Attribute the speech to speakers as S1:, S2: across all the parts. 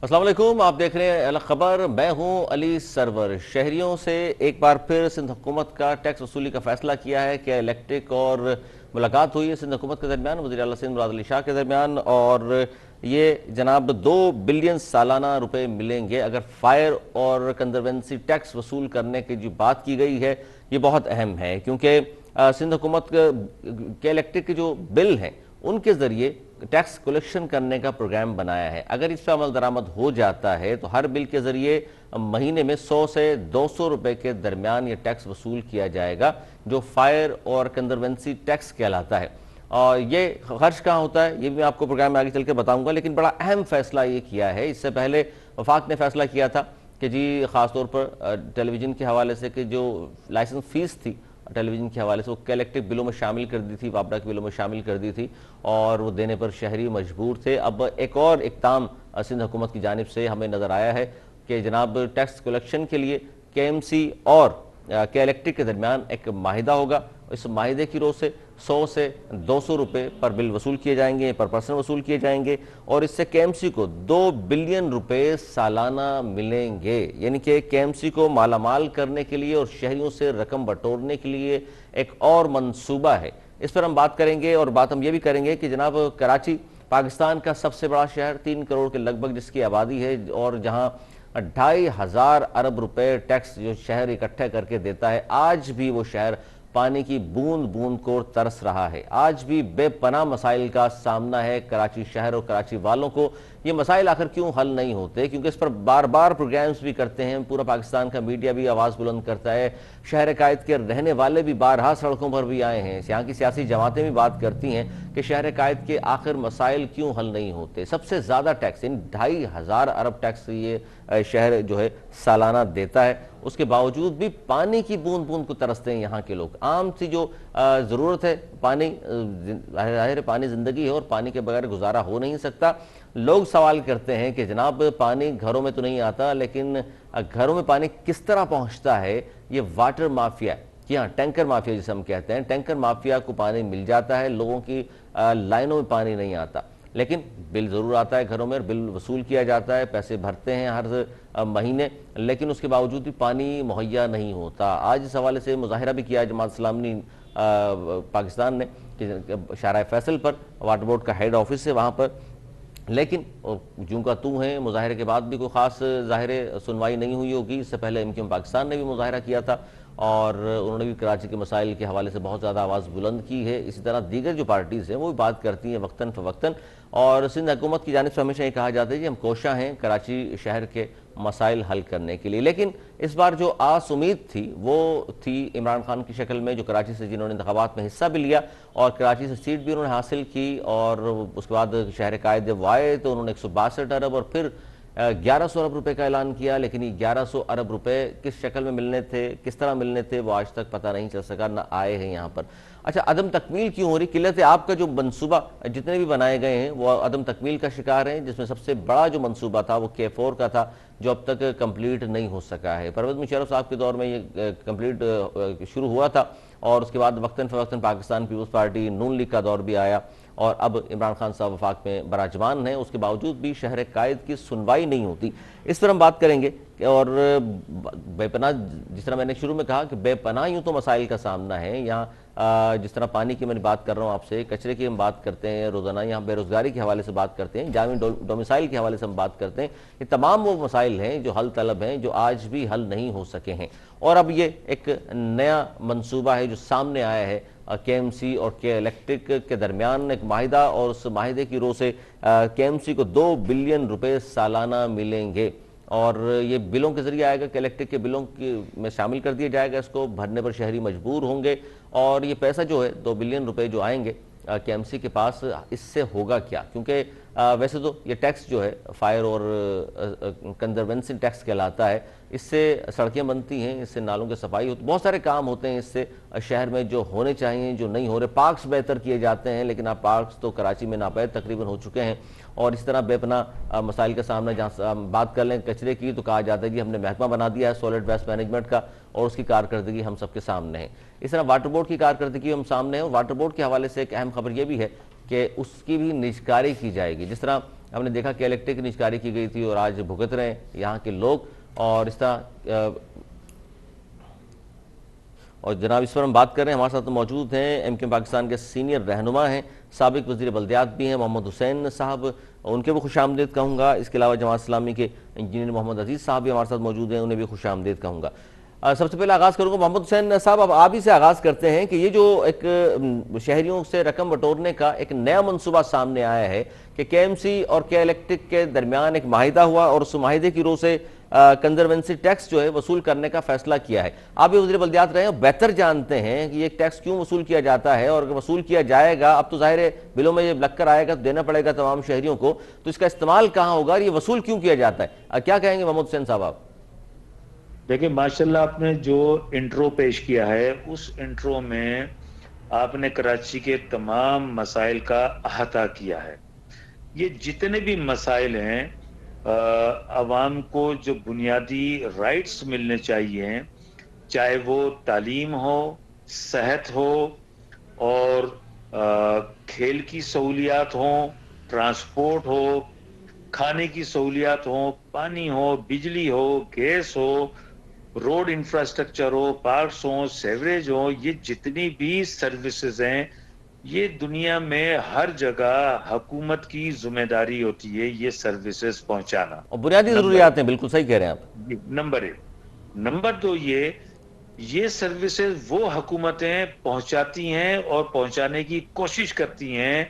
S1: السلام علیکم، آپ دیکھ رہے ہیں الگ خبر۔ میں ہوں علی سرور۔ شہریوں سے ایک بار پھر سندھ حکومت کا ٹیکس وصولی کا فیصلہ کیا ہے کہ الیکٹرک اور ملاقات ہوئی ہے سندھ حکومت کے درمیان، وزیر اعلیٰ سندھ مراد علی شاہ کے درمیان، اور یہ جناب 2 بلین سالانہ روپے ملیں گے اگر فائر اور کنزروینسی ٹیکس وصول کرنے کی جو بات کی گئی ہے یہ بہت اہم ہے، کیونکہ سندھ حکومت کے الیکٹرک کے جو بل ہیں ان کے ذریعے ٹیکس کلیکشن کرنے کا پروگرام بنایا ہے۔ اگر اس پہ عمل درآمد ہو جاتا ہے تو ہر بل کے ذریعے مہینے میں 100 سے 200 روپے کے درمیان یہ ٹیکس وصول کیا جائے گا، جو فائر اور کنزروینسی ٹیکس کہلاتا ہے۔ اور یہ خرچ کہاں ہوتا ہے یہ بھی میں آپ کو پروگرام میں آگے چل کے بتاؤں گا، لیکن بڑا اہم فیصلہ یہ کیا ہے۔ اس سے پہلے وفاق نے فیصلہ کیا تھا کہ جی خاص طور پر ٹیلی ویژن کے حوالے سے کہ جو لائسنس فیس تھی ٹیلی ویژن کے حوالے سے وہ الیکٹرک بلوں میں شامل کر دی تھی، وابڈا کے بلوں میں شامل کر دی تھی، اور وہ دینے پر شہری مجبور تھے۔ اب ایک اور اقدام سندھ حکومت کی جانب سے ہمیں نظر آیا ہے کہ جناب ٹیکس کلیکشن کے لیے کے ایم سی اور کے الیکٹرک کے درمیان ایک معاہدہ ہوگا۔ اس معاہدے کی روح سے 100 سے 200 روپے پر بل وصول کیے جائیں گے، پر پرسن وصول کیے جائیں گے، اور اس سے کے ایم سی کو 2 بلین روپے سالانہ ملیں گے۔ یعنی کہ کے ایم سی کو مالا مال کرنے کے لیے اور شہریوں سے رقم بٹورنے کے لیے ایک اور منصوبہ ہے۔ اس پر ہم بات کریں گے، اور بات ہم یہ بھی کریں گے کہ جناب کراچی پاکستان کا سب سے بڑا شہر، 3 کروڑ کے لگ بھگ جس کی آبادی ہے، اور جہاں 2,500 ارب روپے ٹیکس جو شہر اکٹھے کر کے دیتا ہے، آج بھی وہ شہر پانی کی بوند بوند کو ترس رہا ہے۔ آج بھی بے پناہ مسائل کا سامنا ہے کراچی شہر اور کراچی والوں کو۔ یہ مسائل آخر کیوں حل نہیں ہوتے؟ کیونکہ اس پر بار بار پروگرامز بھی کرتے ہیں، پورا پاکستان کا میڈیا بھی آواز بلند کرتا ہے، شہر قائد کے رہنے والے بھی بارہا سڑکوں پر بھی آئے ہیں، یہاں کی سیاسی جماعتیں بھی بات کرتی ہیں کہ شہر قائد کے آخر مسائل کیوں حل نہیں ہوتے۔ سب سے زیادہ ٹیکس، 2,500 ارب ٹیکس یہ شہر جو ہے سالانہ دیتا ہے، اس کے باوجود بھی پانی کی بوند بوند کو ترستے ہیں یہاں کے لوگ۔ عام سی جو ضرورت ہے، پانی، ظاہر پانی زندگی ہے اور پانی کے بغیر گزارا ہو نہیں سکتا۔ لوگ سوال کرتے ہیں کہ جناب پانی گھروں میں تو نہیں آتا، لیکن گھروں میں پانی کس طرح پہنچتا ہے؟ یہ واٹر مافیا، ہاں ٹینکر مافیا جسے ہم کہتے ہیں، ٹینکر مافیا کو پانی مل جاتا ہے، لوگوں کی لائنوں میں پانی نہیں آتا، لیکن بل ضرور آتا ہے گھروں میں، بل وصول کیا جاتا ہے، پیسے بھرتے ہیں ہر مہینے، لیکن اس کے باوجود بھی پانی مہیا نہیں ہوتا۔ آج اس حوالے سے مظاہرہ بھی کیا جماعت اسلامی پاکستان نے کہ شارع فیصل پر، واٹر بورڈ کا ہیڈ آفس ہے وہاں پر، لیکن جوں کا تو ہیں مظاہرے کے بعد بھی کوئی خاص ظاہر سنوائی نہیں ہوئی ہوگی۔ اس سے پہلے ایم کیو ایم پاکستان نے بھی مظاہرہ کیا تھا، اور انہوں نے بھی کراچی کے مسائل کے حوالے سے بہت زیادہ آواز بلند کی ہے۔ اسی طرح دیگر جو پارٹیز ہیں وہ بھی بات کرتی ہیں وقتاً فوقتاً، اور سندھ حکومت کی جانب سے ہمیشہ یہ کہا جاتا ہے کہ ہم کوشاں ہیں کراچی شہر کے مسائل حل کرنے کے لیے۔ لیکن اس بار جو آس امید تھی وہ تھی عمران خان کی شکل میں، جو کراچی سے جنہوں نے انتخابات میں حصہ بھی لیا اور کراچی سے سیٹ بھی انہوں نے حاصل کی، اور اس کے بعد شہر قائد جب وہ آئے تو انہوں نے 162 ارب اور پھر 1100 ارب روپے کا اعلان کیا، لیکن یہ 1100 ارب روپے کس شکل میں ملنے تھے، کس طرح ملنے تھے، وہ آج تک پتہ نہیں چل سکا، نہ آئے ہیں یہاں پر۔ اچھا، عدم تکمیل کیوں ہو رہی؟ قلت آپ کا جو منصوبہ جتنے بھی بنائے گئے ہیں وہ عدم تکمیل کا شکار ہیں، جس میں سب سے بڑا جو منصوبہ تھا وہ K4 کا تھا، جو اب تک کمپلیٹ نہیں ہو سکا ہے۔ پرویز مشرف صاحب کے دور میں یہ کمپلیٹ شروع ہوا تھا، اور اس کے بعد وقتاً فوقتاً پاکستان پیپلز پارٹی نون لیگ کا دور بھی آیا، اور اب عمران خان صاحب وفاق میں براجمان ہیں، اس کے باوجود بھی شہر قائد کی سنوائی نہیں ہوتی۔ اس پر ہم بات کریں گے، اور بے پناہ، جس طرح میں نے شروع میں کہا کہ بے پناہ یوں تو مسائل کا سامنا ہے یہاں، جس طرح پانی کی میں بات کر رہا ہوں آپ سے، کچرے کی ہم بات کرتے ہیں روزانہ، یہاں بے روزگاری کے حوالے سے بات کرتے ہیں، جامع ڈومیسائل کے حوالے سے ہم بات کرتے ہیں، یہ تمام وہ مسائل ہیں جو حل طلب ہیں، جو آج بھی حل نہیں ہو سکے ہیں۔ اور اب یہ ایک نیا منصوبہ ہے جو سامنے آیا ہے، کے ایم سی اور کے الیکٹرک کے درمیان ایک معاہدہ، اور اس معاہدے کی روح سے کے ایم سی کو 2 بلین روپے سالانہ ملیں گے، اور یہ بلوں کے ذریعے آئے گا کہ الیکٹرک کے بلوں میں شامل کر دیا جائے گا، اس کو بھرنے پر شہری مجبور ہوں گے، اور یہ پیسہ جو ہے 2 بلین روپے جو آئیں گے کے ایم سی کے پاس، اس سے ہوگا کیا؟ کیونکہ ویسے تو یہ ٹیکس جو ہے فائر اور کنزروینسی ٹیکس کہلاتا ہے، اس سے سڑکیں بنتی ہیں، اس سے نالوں کی صفائی ہوتی، بہت سارے کام ہوتے ہیں اس سے شہر میں جو ہونے چاہیے جو نہیں ہو رہے، پارکس بہتر کیے جاتے ہیں، لیکن اب پارکس تو کراچی میں ناپید تقریباً ہو چکے ہیں، اور اس طرح بے پناہ مسائل کا سامنا، جہاں بات کر لیں کچرے کی تو کہا جاتا ہے کہ ہم نے محکمہ بنا دیا ہے سالڈ ویسٹ مینجمنٹ کا، اور اس کی کارکردگی ہم سب کے سامنے ہے۔ اس طرح واٹر بورڈ کی کارکردگی ہم سامنے ہے، اور واٹر بورڈ کے حوالے سے ایک اہم خبر یہ بھی ہے کہ اس کی بھی نجکاری کی جائے گی۔ جس طرح ہم نے دیکھا کہ الیکٹرک کی نجکاری کی گئی تھی اور آج بھگت رہے ہیں یہاں کے لوگ. اور اس طرح اور جناب اس پر ہم بات کر رہے ہیں, ہمارے ساتھ موجود ہیں ایم کیو پاکستان کے سینئر رہنما ہیں, سابق وزیر بلدیات بھی ہیں محمد حسین صاحب, ان کے بھی خوش آمدید کہوں گا. اس کے علاوہ جماعت اسلامی کے انجینئر محمد عزیز صاحب بھی ہمارے ساتھ موجود ہیں, انہیں بھی خوش آمدید کہوں گا. سب سے پہلے آغاز کروں گا محمد حسین صاحب, اب آپ ہی سے آغاز کرتے ہیں کہ یہ جو ایک شہریوں سے رقم بٹورنے کا ایک نیا منصوبہ سامنے آیا ہے کہ کے ایم سی اور کے الیکٹرک کے درمیان ایک معاہدہ ہوا اور اس معاہدے کی روح سے کنزروینسی ٹیکس جو ہے وصول کرنے کا فیصلہ کیا ہے. آپ بھی وزیر بلدیات رہے ہیں, بہتر جانتے ہیں کہ یہ ٹیکس کیوں وصول کیا جاتا ہے, اور اگر وصول کیا جائے گا اب تو ظاہر ہے بلوں میں یہ لگ کر آئے گا تو دینا پڑے گا تمام شہریوں کو, تو اس کا استعمال کہاں ہوگا اور یہ وصول کیوں کیا جاتا ہے, کیا کہیں گے محمد حسین صاحب آپ؟
S2: دیکھیں ماشاءاللہ آپ نے جو انٹرو پیش کیا ہے اس انٹرو میں آپ نے کراچی کے تمام مسائل کا احاطہ کیا ہے. یہ جتنے بھی مسائل ہیں عوام کو جو بنیادی رائٹس ملنے چاہیے, چاہے وہ تعلیم ہو, صحت ہو, اور کھیل کی سہولیات ہوں, ٹرانسپورٹ ہو, کھانے کی سہولیات ہوں, پانی ہو, بجلی ہو, گیس ہو, روڈ انفراسٹرکچر ہو, پارکس ہوں, سیوریج ہو, یہ جتنی بھی سروسز ہیں یہ دنیا میں ہر جگہ حکومت کی ذمہ داری ہوتی ہے یہ سروسز پہنچانا.
S1: اور بنیادی
S2: نمبر
S1: ضروریات ہیں, بالکل صحیح کہہ رہے ہیں آپ.
S2: نمبر ایک. نمبر دو, یہ سروسز وہ حکومتیں پہنچاتی ہیں اور پہنچانے کی کوشش کرتی ہیں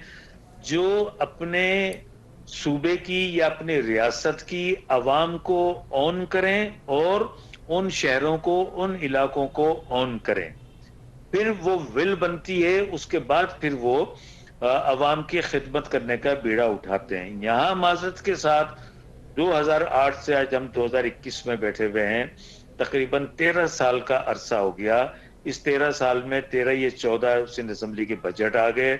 S2: جو اپنے صوبے کی یا اپنے ریاست کی عوام کو اون کریں اور ان شہروں کو, ان علاقوں کو اون کریں. پھر وہ ول بنتی ہے, اس کے بعد پھر وہ عوام کی خدمت کرنے کا بیڑا اٹھاتے ہیں. یہاں معذرت کے ساتھ 2008 سے آج ہم 2021 میں بیٹھے ہوئے ہیں, تقریباً 13 سال کا عرصہ ہو گیا. اس 13 سال میں 13 یہ 14 سندھ اسمبلی کے بجٹ آ گئے.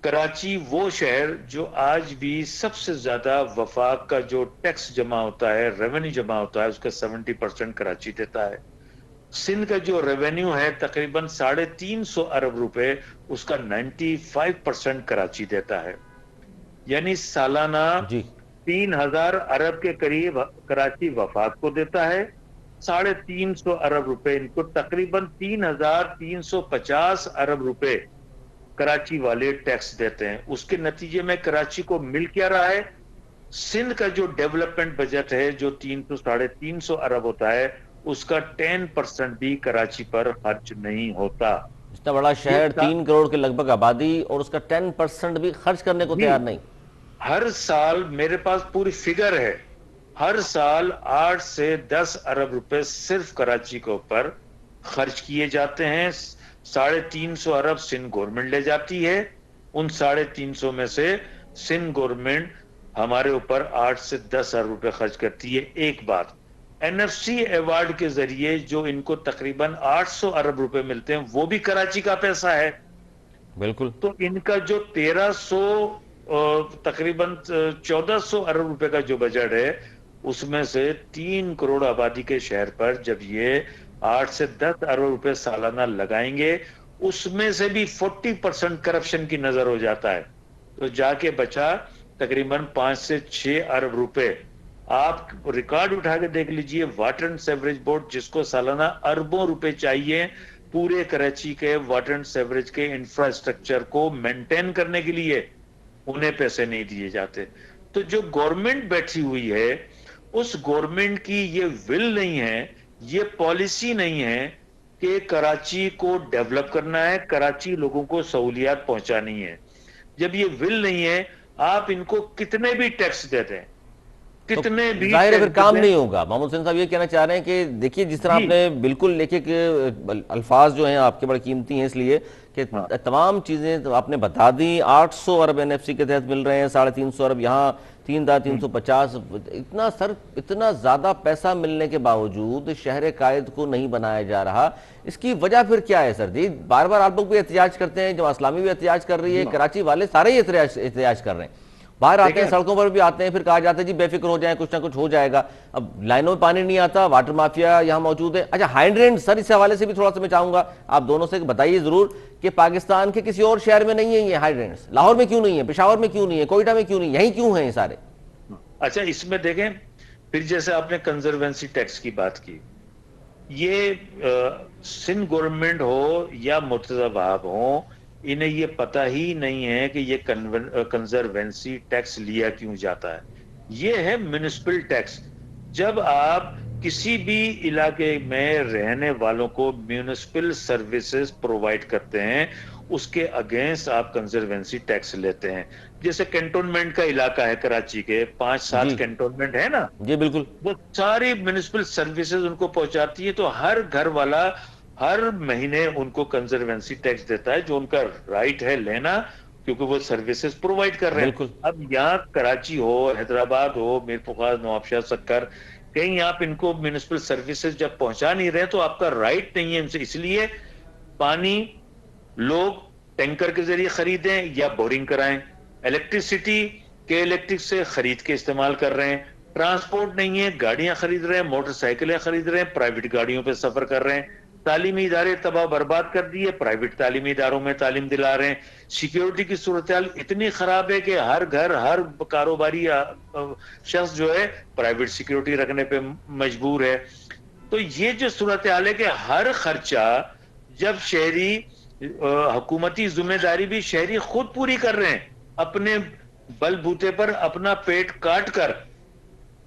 S2: کراچی وہ شہر جو آج بھی سب سے زیادہ وفاق کا جو ٹیکس جمع ہوتا ہے, ریونیو جمع ہوتا ہے, اس کا 70% کراچی دیتا ہے. سندھ کا جو ریونیو ہے تقریباً 350 ارب روپے, اس کا 95% کراچی دیتا ہے. یعنی سالانہ
S1: جی
S2: 3000 ارب کے قریب کراچی وفاق کو دیتا ہے. 350 ارب روپے ان کو, تقریباً 3350 ارب روپے کراچی والے ٹیکس دیتے ہیں. اس کے نتیجے میں کراچی کو مل کیا رہا ہے, سندھ کا جو ڈیولپمنٹ بجٹ ہے جو 300-350 ارب ہوتا ہے, اس کا 10% بھی کراچی پر خرچ نہیں ہوتا.
S1: اتنا بڑا شہر, 3 کروڑ کے لگ بھگ آبادی, اور اس کا 10% بھی خرچ کرنے کو
S2: جی
S1: تیار نہیں.
S2: ہر سال میرے پاس پوری فگر ہے, ہر سال 8 سے 10 ارب روپے صرف کراچی کے اوپر خرچ کیے جاتے ہیں. 350 ارب سندھ گورنمنٹ لے جاتی ہے. ان 350 میں سے سندھ گورنمنٹ ہمارے اوپر 8 سے 10 ارب روپے خرچ کرتی ہے. ایک بات, این ایف سی ایوارڈ کے ذریعے جو ان کو تقریباً 800 ارب روپے ملتے ہیں وہ بھی کراچی کا پیسہ ہے.
S1: بالکل.
S2: تو ان کا جو 1300 تقریباً 1400 ارب روپے کا جو بجٹ ہے, اس میں سے 3 کروڑ آبادی کے شہر پر جب یہ 8 سے 10 ارب روپے سالانہ لگائیں گے, اس میں سے بھی 40% کرپشن کی نظر ہو جاتا ہے, تو جا کے بچا تقریباً 5 سے 6 ارب روپے. آپ ریکارڈ اٹھا کے دیکھ لیجئے, واٹر اینڈ سیوریج بورڈ جس کو سالانہ اربوں روپے چاہیے پورے کراچی کے واٹر اینڈ سیوریج کے انفراسٹرکچر کو مینٹین کرنے کے لیے, انہیں پیسے نہیں دیے جاتے. تو جو گورنمنٹ بیٹھی ہوئی ہے اس گورنمنٹ کی یہ ول نہیں ہے, یہ پالیسی نہیں ہے کہ کراچی کو ڈیولپ کرنا ہے, کراچی لوگوں کو سہولیات پہنچانی ہے. جب یہ ول نہیں ہے, آپ ان کو کتنے بھی ٹیکس دیتے ہیں,
S1: تو
S2: کتنے بھی
S1: ظاہر ہے پھر
S2: ٹیکس
S1: کام
S2: دیں.
S1: نہیں ہوگا. محمد حسین صاحب یہ کہنا چاہ رہے ہیں کہ دیکھیے جس طرح آپ
S2: جی
S1: نے بالکل ایک ایک الفاظ جو ہیں آپ کے بڑے قیمتی ہیں اس لیے کہ
S2: ہاں
S1: تمام چیزیں آپ نے بتا دی. 800 ارب این ایف سی کے تحت مل رہے ہیں, 350 ارب یہاں, 350, اتنا زیادہ پیسہ ملنے کے باوجود شہر قائد کو نہیں بنایا جا رہا. اس کی وجہ پھر کیا ہے سر جی؟ بار بار آپ لوگ بھی احتجاج کرتے ہیں, جماعت اسلامی بھی احتجاج کر رہی ہے, کراچی والے سارے ہی احتجاج کر رہے ہیں. باہر آتے ہیں, سڑکوں پر بھی آتے ہیں, پھر کہا جاتا ہے جی بے فکر ہو جائیں, کچھ نہ کچھ ہو جائے گا. اب لائنوں میں پانی نہیں آتا, واٹر مافیا یہاں موجود ہے. اچھا ہائیڈرینٹ سر, اس حوالے سے بھی تھوڑا سا میں چاہوں گا آپ دونوں سے بتائیے ضرور کہ پاکستان کے کسی اور شہر میں نہیں ہے یہ ہائیڈرینٹس, لاہور میں کیوں نہیں ہے, پشاور میں کیوں نہیں ہے, کوئٹہ میں کیوں نہیں, یہیں کیوں ہیں یہ سارے؟
S2: اچھا اس میں دیکھیں, پھر جیسے آپ نے کنزروینسی ٹیکس کی بات کی, یہ سندھ گورنمنٹ ہو یا مرتضی وہاب ہو, انہیں یہ پتہ ہی نہیں ہے کہ یہ کنزروینسی ٹیکس لیا کیوں جاتا ہے. یہ ہے میونسپل ٹیکس. جب آپ کسی بھی علاقے میں رہنے والوں کو میونسپل سروسز پرووائڈ کرتے ہیں, اس کے اگینسٹ آپ کنزروینسی ٹیکس لیتے ہیں. جیسے کینٹونمنٹ کا علاقہ ہے کراچی کے, 5-7
S1: جی
S2: کینٹونمنٹ ہے نا,
S1: جی بالکل,
S2: وہ ساری میونسپل سروسز ان کو پہنچاتی ہے, تو ہر گھر والا ہر مہینے ان کو کنزروینسی ٹیکس دیتا ہے, جو ان کا رائٹ ہے لینا, کیونکہ وہ سروسز پرووائڈ کر رہے ہیں.
S1: بالکل.
S2: اب یہاں کراچی ہو, حیدرآباد ہو, میر فخر, نوابشاہ, سکر, کہیں آپ ان کو میونسپل سروسز جب پہنچا نہیں رہے تو آپ کا رائٹ نہیں ہے ان سے. اس لیے پانی لوگ ٹینکر کے ذریعے خریدیں یا بورنگ کرائیں, الیکٹریسٹی کے الیکٹرک سے خرید کے استعمال کر رہے ہیں, ٹرانسپورٹ نہیں ہے, گاڑیاں خرید رہے ہیں, موٹر سائیکلیں خرید رہے ہیں, پرائیویٹ گاڑیوں پہ سفر کر رہے ہیں, تعلیمی ادارے تباہ برباد کر دیے, پرائیویٹ تعلیمی اداروں میں تعلیم دلا رہے ہیں, سیکیورٹی کی صورتحال اتنی خراب ہے کہ ہر گھر, ہر کاروباری شخص جو ہے پرائیویٹ سیکیورٹی رکھنے پہ مجبور ہے. تو یہ جو صورتحال ہے کہ ہر خرچہ جب شہری, حکومتی ذمہ داری بھی شہری خود پوری کر رہے ہیں اپنے بل بوتے پر, اپنا پیٹ کاٹ کر,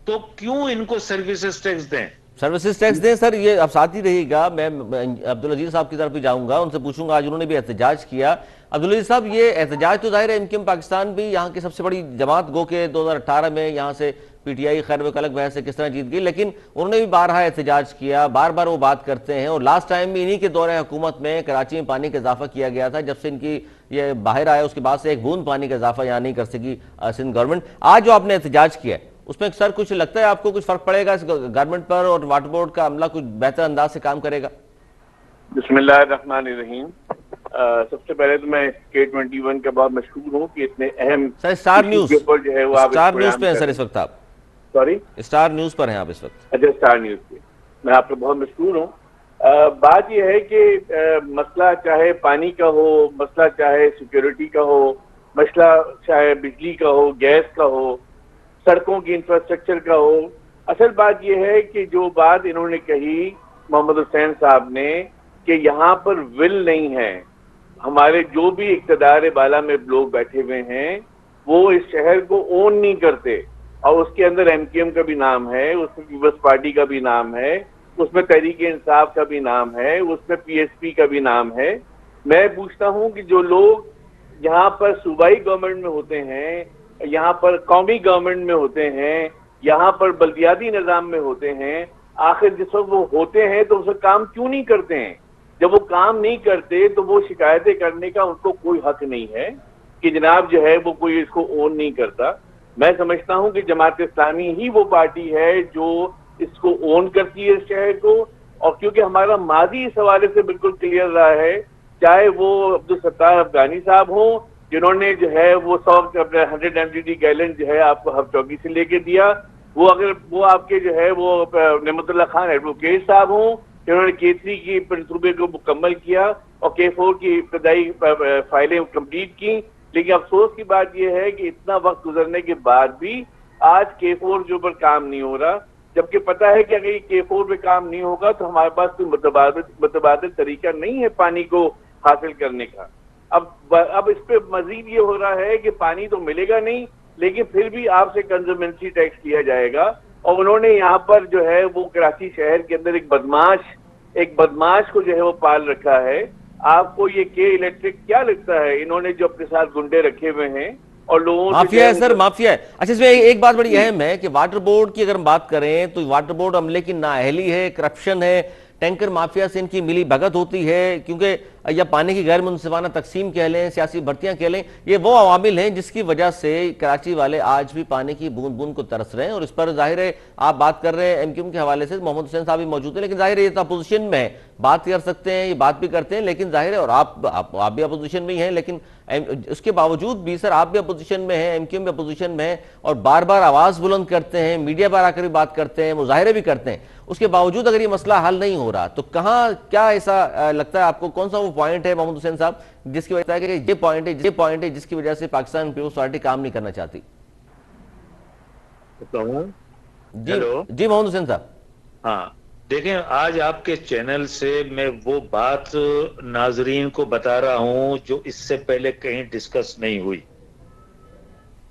S2: تو کیوں ان کو سروسز ٹیکس دیں؟
S1: سروسز ٹیکس دیں سر. یہ اب ساتھ ہی رہے گا, میں عبدالعزیز صاحب کی طرف بھی جاؤں گا, ان سے پوچھوں گا, آج انہوں نے بھی احتجاج کیا. عبدالعزیز صاحب, یہ احتجاج تو ظاہر ہے MKM پاکستان بھی یہاں کی سب سے بڑی جماعت, گو کہ 2018 میں یہاں سے پی ٹی آئی خیر و الگ بحث سے کس طرح جیت گئی, لیکن انہوں نے بھی بارہا احتجاج کیا, بار بار وہ بات کرتے ہیں, اور لاسٹ ٹائم بھی انہی کے دور حکومت میں کراچی میں پانی کا اضافہ کیا گیا تھا. جب سے ان کی یہ باہر آیا اس کے بعد سے ایک بوند پانی کا اضافہ یہاں نہیں کر سکی سندھ گورنمنٹ. آج جو آپ نے احتجاج کیا ہے اس میں سر کچھ لگتا ہے آپ کو کچھ فرق پڑے گا اس گورنمنٹ پر, اور واٹر بورڈ کا عملہ کچھ بہتر انداز سے کام کرے گا؟
S3: بسم اللہ الرحمن الرحیم. سب سے پہلے تو میں K21 کا بہت مشکور ہوں کہ اتنے اہم
S1: سر اسٹار نیوز,
S3: جو ہے وہ آپ
S1: اسٹار نیوز پہ ہیں سر اس وقت آپ,
S3: سوری
S1: اسٹار نیوز پر ہیں آپ اس وقت.
S3: اچھا اسٹار نیوز پہ میں آپ کا بہت مشکور ہوں. بات یہ ہے کہ مسئلہ چاہے پانی کا ہو, مسئلہ چاہے سیکیورٹی کا ہو, مسئلہ چاہے بجلی کا ہو, گیس کا ہو, سڑکوں کی انفراسٹرکچر کا ہو, اصل بات یہ ہے کہ جو بات انہوں نے کہی محمد حسین صاحب نے کہ یہاں پر ول نہیں ہے. ہمارے جو بھی اقتدار بالا میں لوگ بیٹھے ہوئے ہیں وہ اس شہر کو اون نہیں کرتے, اور اس کے اندر MKM کا بھی نام ہے, اس میں پیپلز پارٹی کا بھی نام ہے, اس میں تحریک انصاف کا بھی نام ہے, اس میں PSP کا بھی نام ہے. میں پوچھتا ہوں کہ جو لوگ یہاں پر صوبائی گورنمنٹ میں ہوتے ہیں, یہاں پر قومی گورنمنٹ میں ہوتے ہیں, یہاں پر بلدیاتی نظام میں ہوتے ہیں, آخر جس وقت وہ ہوتے ہیں تو اس وقت کام کیوں نہیں کرتے ہیں؟ جب وہ کام نہیں کرتے تو وہ شکایتیں کرنے کا ان کو کوئی حق نہیں ہے کہ جناب جو ہے وہ کوئی اس کو اون نہیں کرتا. میں سمجھتا ہوں کہ جماعت اسلامی ہی وہ پارٹی ہے جو اس کو اون کرتی ہے اس شہر کو, اور کیونکہ ہمارا ماضی اس حوالے سے بالکل کلیئر رہا ہے, چاہے وہ عبدالستار افغانی صاحب ہوں جنہوں نے جو ہے وہ 100 MDD گیلن جو ہے آپ کو ہف چوکی سے لے کے دیا, وہ اگر وہ آپ کے جو ہے وہ نعمت اللہ خان ایڈوکیٹ صاحب ہوں جنہوں نے K3 کی منصوبے کو مکمل کیا اور K4 کی ابتدائی فائلیں کمپلیٹ کی. لیکن افسوس کی بات یہ ہے کہ اتنا وقت گزرنے کے بعد بھی آج K4 جو پر کام نہیں ہو رہا, جبکہ پتا ہے کہ اگر یہ K4 پہ کام نہیں ہوگا تو ہمارے پاس کوئی متبادل طریقہ نہیں ہے پانی کو حاصل کرنے کا. اب اس پہ مزید یہ ہو رہا ہے کہ پانی تو ملے گا نہیں, لیکن پھر بھی آپ سے کنزروینسی ٹیکس لیا جائے گا. اور انہوں نے یہاں پر جو ہے وہ کراچی شہر کے اندر ایک بدماش کو جو ہے وہ پال رکھا ہے. آپ کو یہ K الیکٹرک کیا لگتا ہے؟ انہوں نے جو اپنے ساتھ گنڈے رکھے ہوئے ہیں اور لوگوں
S1: مافیا ہے سر, مافیا ہے. اچھا اس میں ایک بات بڑی اہم ہے کہ واٹر بورڈ کی اگر ہم بات کریں تو واٹر بورڈ عملے کی نااہلی ہے, کرپشن ہے, ٹینکر مافیا سے ان کی ملی بھگت ہوتی ہے, کیونکہ یا پانی کی غیر منصفانہ تقسیم کہہ لیں, سیاسی بھرتیاں کہہ لیں, یہ وہ عوامل ہیں جس کی وجہ سے کراچی والے آج بھی پانی کی بوند بوند کو ترس رہے ہیں. اور اس پر ظاہر ہے آپ بات کر رہے ہیں MKM کے حوالے سے, محمد حسین صاحب بھی موجود ہیں, لیکن ظاہر ہے یہ اپوزیشن میں ہے, بات کر سکتے ہیں, یہ بات بھی کرتے ہیں, لیکن ظاہر ہے اور آپ بھی اپوزیشن میں ہی ہیں, لیکن اس کے باوجود بھی سر آپ بھی اپوزیشن میں ہیں، ایم کیو ایم بھی اپوزیشن میں ہیں، اور بار بار آواز بلند کرتے ہیں، میڈیا پر آ کر بھی بات کرتے ہیں، مظاہرے بھی کرتے ہیں، اس کے باوجود اگر یہ مسئلہ حل نہیں ہو رہا تو کہاں کیا ایسا لگتا ہے آپ کو، کون سا وہ پوائنٹ ہے محمد حسین صاحب جس کی وجہ کہ یہ پوائنٹ ہے جس کی وجہ سے پاکستان پیپلز پارٹی کام نہیں کرنا چاہتی؟ جی جی محمد حسین صاحب.
S2: ہاں دیکھیں، آج آپ کے چینل سے میں وہ بات ناظرین کو بتا رہا ہوں جو اس سے پہلے کہیں ڈسکس نہیں ہوئی.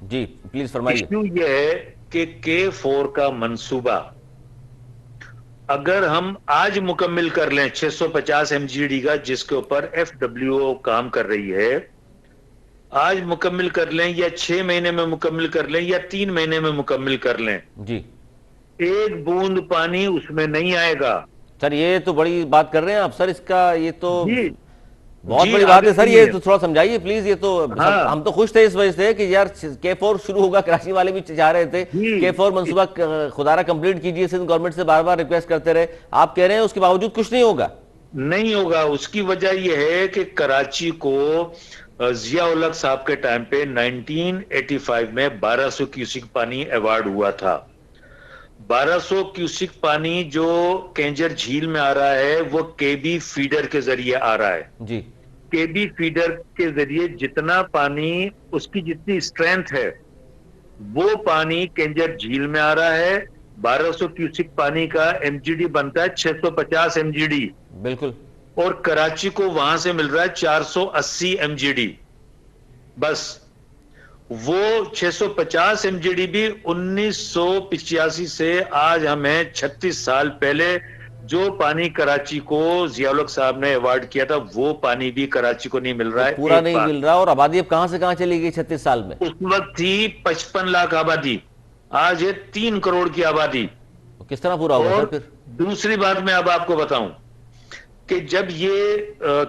S1: جی پلیز فرمائیے.
S2: ایشو یہ ہے کہ K4 کا منصوبہ اگر ہم آج مکمل کر لیں 650 MGD کا، جس کے اوپر FWO کام کر رہی ہے، آج مکمل کر لیں یا 6 مہینے میں مکمل کر لیں یا 3 مہینے میں مکمل کر لیں،
S1: جی
S2: ایک بوند پانی اس میں نہیں آئے گا.
S1: سر یہ تو بڑی بات کر رہے ہیں آپ سر، اس کا یہ تو
S2: جی
S1: بہت
S2: جی
S1: بڑی بات ہے سر،
S2: آگے
S1: یہ تو تھوڑا سمجھائیے پلیز. یہ تو
S2: ہاں.
S1: ہم تو خوش تھے اس وجہ سے کہ یار K4 شروع ہوگا، کراچی والے بھی چاہ رہے تھے
S2: جی.
S1: K4 منصوبہ خدارہ کمپلیٹ کیجئے، سندھ گورنمنٹ سے بار بار ریکویسٹ کرتے رہے، آپ کہہ رہے ہیں اس کے باوجود کچھ نہیں ہوگا.
S2: نہیں ہوگا. اس کی وجہ یہ ہے کہ کراچی کو ضیاء الحق صاحب کے ٹائم پہ 1985 میں 1200 کیوسک پانی ایوارڈ ہوا تھا. 1200 کیوسک پانی جو کینجر جھیل میں آ رہا ہے وہ KB فیڈر کے ذریعے آ رہا ہے.
S1: جی
S2: KB فیڈر کے ذریعے جتنا پانی، اس کی جتنی اسٹرینتھ ہے، وہ پانی کینجر جھیل میں آ رہا ہے. 1200 کیوسک پانی کا MGD بنتا ہے 650 MGD،
S1: بالکل.
S2: اور کراچی کو وہاں سے مل رہا ہے 480 MGD. بس وہ 650 MGD بھی 1985 سے آج ہمیں 36 سال پہلے جو پانی کراچی کو ضیاء الحق صاحب نے ایوارڈ کیا تھا، وہ پانی بھی کراچی کو نہیں مل رہا ہے.
S1: پورا
S2: ایک
S1: نہیں
S2: بات،
S1: مل رہا، اور آبادی اب کہاں سے کہاں چلی گئی 36 سال میں.
S2: اس وقت تھی 55 لاکھ آبادی، آج ہے 3 کروڑ کی آبادی.
S1: کس طرح پورا ہوگا
S2: اور
S1: سر پھر؟
S2: دوسری بات میں اب آپ کو بتاؤں کہ جب یہ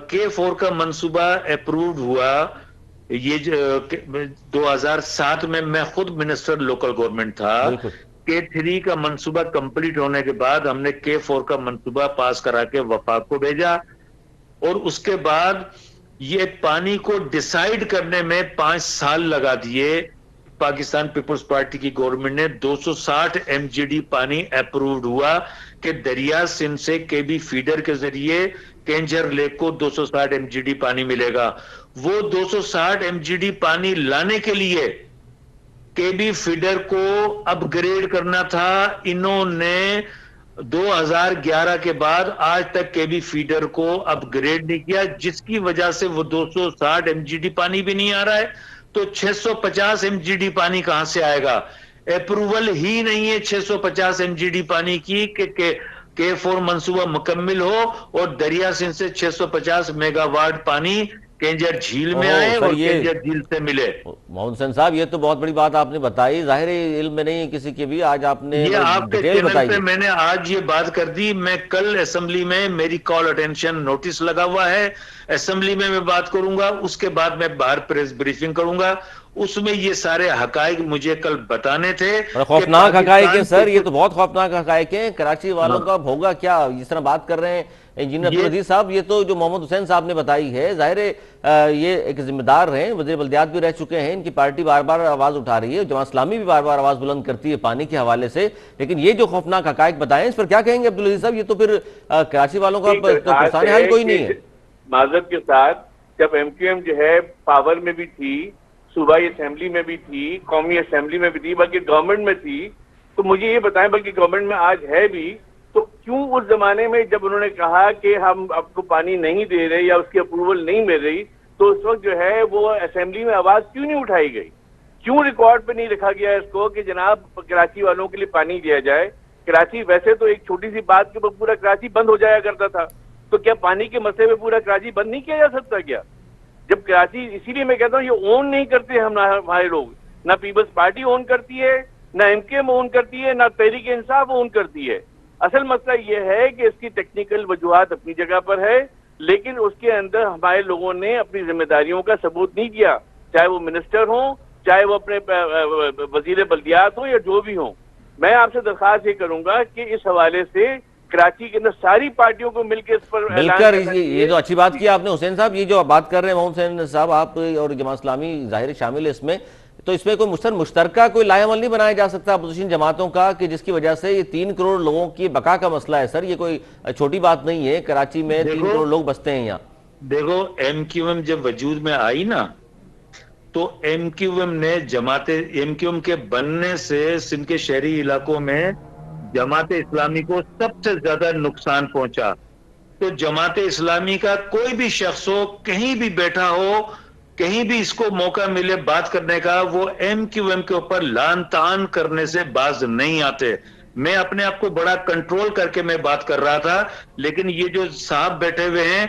S2: K4 کا منصوبہ اپرووڈ ہوا، یہ 2007 میں خود منسٹر لوکل گورنمنٹ تھا.
S1: بالکل.
S2: K3 کا منصوبہ کمپلیٹ ہونے کے بعد ہم نے K4 کا منصوبہ پاس کرا کے وفاق کو بھیجا، اور اس کے بعد یہ پانی کو ڈیسائیڈ کرنے میں 5 سال لگا دیے. پاکستان پیپلز پارٹی کی گورنمنٹ نے 260 MGD پانی اپرووڈ ہوا کہ دریا سندھ سے KB فیڈر کے ذریعے کینجر لیک کو 260 MGD پانی ملے گا. وہ 260 MGD پانی لانے کے لیے KB فیڈر کو اپ گریڈ کرنا تھا. انہوں نے 2011 کے بعد آج تک KB فیڈر کو اپ گریڈ نہیں کیا، جس کی وجہ سے وہ 260 MGD پانی بھی نہیں آ رہا ہے. تو 650 MGD پانی کہاں سے آئے گا؟ اپروول ہی نہیں ہے 650 MGD پانی کی کہ K4 منصوبہ مکمل ہو اور دریا سندھ سے 650 میگا واٹ پانی کینجر جھیل میں آئے
S1: سر
S2: اور
S1: یہ
S2: کینجر جھیل سے ملے.
S1: محمد حسین صاحب یہ تو بہت بڑی بات آپ نے بتائی، ظاہر علم میں نہیں کسی کے بھی، آج آپ نے
S2: یہ آپ کے
S1: ڈیٹیل
S2: چینل
S1: بتائی
S2: پہ
S1: ہے.
S2: میں نے آج یہ بات کر دی. میں کل اسمبلی میں میری کال اٹینشن نوٹس لگا ہوا ہے، اسمبلی میں بات کروں گا، اس کے بعد میں باہر پریس بریفنگ کروں گا. اس میں یہ سارے حقائق مجھے کل بتانے تھے.
S1: بڑا خوفناک حقائق ہیں سر، یہ تو بہت خوفناک حقائق ہیں. کراچی والوں کا ہوگا کیا جس طرح بات کر رہے ہیں انجینئر عبدالعزیز صاحب؟ یہ تو جو محمد حسین صاحب نے بتائی ہے، ظاہر یہ ایک ذمہ دار ہیں، وزیر بلدیات بھی رہ چکے ہیں، ان کی پارٹی بار بار آواز اٹھا رہی ہے، جماعت اسلامی بھی بار بار آواز بلند کرتی ہے پانی کے حوالے سے. لیکن یہ جو خوفناک حقائق بتائیں اس پر کیا کہیں گے عبدالعزیز صاحب؟ یہ تو پھر کراچی والوں کا پرسان حال کوئی نہیں ہے.
S3: معذرت کے ساتھ، جب MQM جو ہے پاور میں بھی تھی، صوبائی اسمبلی میں بھی تھی، قومی اسمبلی میں بھی تھی، بلکہ گورنمنٹ میں تھی، تو مجھے یہ بتائیں، بلکہ گورنمنٹ میں آج ہے بھی، تو کیوں اس زمانے میں جب انہوں نے کہا کہ ہم آپ کو پانی نہیں دے رہے یا اس کی اپروول نہیں مل رہی، تو اس وقت جو ہے وہ اسمبلی میں آواز کیوں نہیں اٹھائی گئی؟ کیوں ریکارڈ پہ نہیں رکھا گیا اس کو کہ جناب کراچی والوں کے لیے پانی دیا جائے؟ کراچی ویسے تو ایک چھوٹی سی بات کے اوپر پورا کراچی بند ہو جایا کرتا تھا، تو کیا پانی کے مسئلے میں پورا کراچی بند نہیں کیا جا سکتا کیا؟ جب کراچی، اسی لیے میں کہتا ہوں یہ اون نہیں کرتے ہمارے لوگ، نہ پیپلز پارٹی اون کرتی ہے، نہ MKM اون کرتی ہے، نہ تحریک انصاف اون کرتی ہے. اصل مسئلہ یہ ہے کہ اس کی ٹیکنیکل وجوہات اپنی جگہ پر ہے، لیکن اس کے اندر ہمارے لوگوں نے اپنی ذمہ داریوں کا ثبوت نہیں کیا، چاہے وہ منسٹر ہوں، چاہے وہ اپنے وزیر بلدیات ہوں یا جو بھی ہوں. میں آپ سے درخواست یہ کروں گا کہ اس حوالے سے کراچی کے اندر ساری پارٹیوں کو مل کے اس پر
S1: مل
S3: اعلان
S1: کر
S3: کرنا
S1: یہ تو اچھی بات کی آپ نے حسین صاحب. یہ جو بات کر رہے ہیں محمد حسین صاحب آپ اور جماعت اسلامی ظاہر شامل ہے اس میں, تو اس میں کوئی مشترکہ کوئی لائحہ عمل نہیں بنایا جا سکتا اپوزیشن جماعتوں کا کہ جس کی وجہ سے یہ 3 کروڑ لوگوں کی بقا کا مسئلہ ہے سر, یہ کوئی چھوٹی بات نہیں ہے. کراچی میں 3 کروڑ لوگ بستے ہیں یہاں.
S2: دیکھو ایم کیو ایم جب وجود میں آئی نا, تو ایم کیو ایم نے ایم کیو ایم کے بننے سے سندھ کے شہری علاقوں میں جماعت اسلامی کو سب سے زیادہ نقصان پہنچا. تو جماعت اسلامی کا کوئی بھی شخص ہو, کہیں بھی بیٹھا ہو, کہیں بھی اس کو موقع ملے بات کرنے کا, وہ ایم کیو ایم کے اوپر لان تان کرنے سے باز نہیں آتے. میں اپنے آپ کو بڑا کنٹرول کر کے میں بات کر رہا تھا, لیکن یہ جو صاحب بیٹھے ہوئے ہیں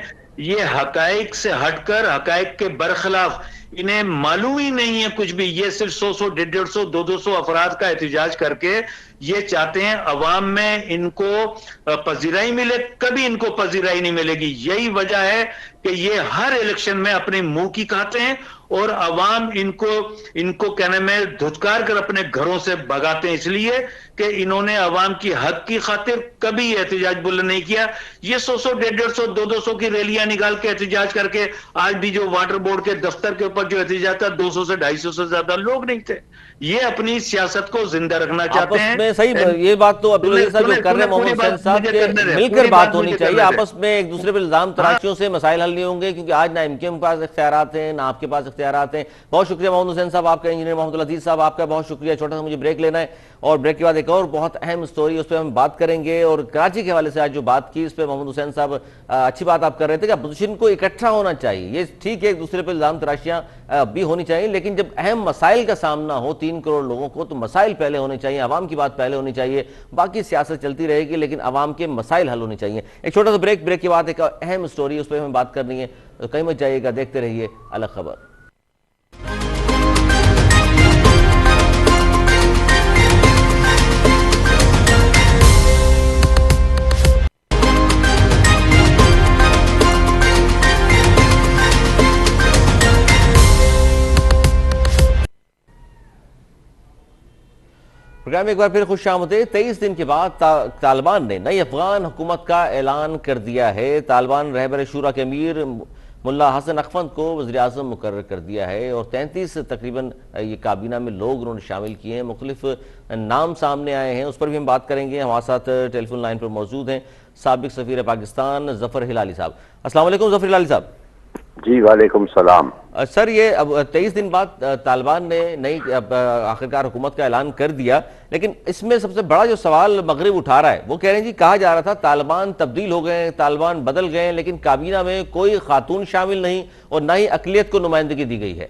S2: یہ حقائق سے ہٹ کر, حقائق کے برخلاف, انہیں معلوم ہی نہیں ہے کچھ بھی. یہ صرف 100 150 200 افراد کا احتجاج کر کے یہ چاہتے ہیں عوام میں ان کو پذیرائی ملے. کبھی ان کو پذیرائی نہیں ملے گی. یہی وجہ ہے کہ یہ ہر الیکشن میں اپنے منہ کی کھاتے ہیں اور عوام ان کو کہنے میں دھتکار کر اپنے گھروں سے بھگاتے ہیں, اس لیے کہ انہوں نے عوام کی حق کی خاطر کبھی احتجاج بلند نہیں کیا. یہ 100 150 200 کی ریلیاں نکال کے احتجاج کر کے, آج بھی جو واٹر بورڈ کے دفتر کے اوپر جو احتجاج تھا 200 سے 250 سے زیادہ لوگ نہیں تھے. یہ اپنی سیاست کو زندہ رکھنا چاہتے ہیں.
S1: آپس میں صحیح, یہ بات تو عبدالعزیز صاحب جو کر رہے ہیں محمد حسین صاحب کے مل کر بات ہونی چاہیے. آپس میں ایک دوسرے پر الزام تراشیوں سے مسائل حل نہیں ہوں گے, کیونکہ آج نہ ایم کیو ایم کے پاس اختیارات ہیں نہ آپ کے پاس اختیارات ہیں. بہت شکریہ محمد حسین صاحب آپ کا. انجینئر محمد العزیز صاحب آپ کا بہت شکریہ. چھوٹا سا مجھے بریک لینا ہے اور بریک کے بعد ایک اور بہت اہم سٹوری اس پہ ہم بات کریں گے. اور کراچی کے حوالے سے آج جو بات کی اس پہ محمد حسین صاحب اچھی بات آپ کر رہے تھے کہ اپوزیشن کو اکٹھا ہونا چاہیے. یہ ٹھیک ہے ایک دوسرے پہ الزام تراشیاں بھی ہونی چاہیے, لیکن جب اہم مسائل کا سامنا ہو 3 کروڑ لوگوں کو تو مسائل پہلے ہونے چاہیے, عوام کی بات پہلے ہونی چاہیے. باقی سیاست چلتی رہے گی لیکن عوام کے مسائل حل ہونے چاہیے. ایک چھوٹا سا بریک کے بعد ایک اہم سٹوری اس پہ ہمیں بات کرنی ہے, تو کہیں مت جائیے گا, دیکھتے رہیے الگ خبر. پروگرام ایک بار پھر خوش آمدید. 23 دن کے بعد طالبان نے نئی افغان حکومت کا اعلان کر دیا ہے. طالبان رہبر شورا کے امیر ملا حسن اخوند کو وزیر اعظم مقرر کر دیا ہے اور 33 تقریباً یہ کابینہ میں لوگ انہوں نے شامل کیے ہیں. مختلف نام سامنے آئے ہیں, اس پر بھی ہم بات کریں گے. ہمارے ساتھ ٹیلی فون لائن پر موجود ہیں سابق سفیر پاکستان ظفر ہلالی صاحب. السلام علیکم ظفر ہلالی صاحب.
S4: جی وعلیکم السلام.
S1: سر یہ اب 23 دن بعد طالبان نے نئی آخرکار حکومت کا اعلان کر دیا, لیکن اس میں سب سے بڑا جو سوال مغرب اٹھا رہا ہے وہ کہہ رہے ہیں جی کہا جا رہا تھا طالبان تبدیل ہو گئے, طالبان بدل گئے, لیکن کابینہ میں کوئی خاتون شامل نہیں اور نہ ہی اقلیت کو نمائندگی دی گئی ہے.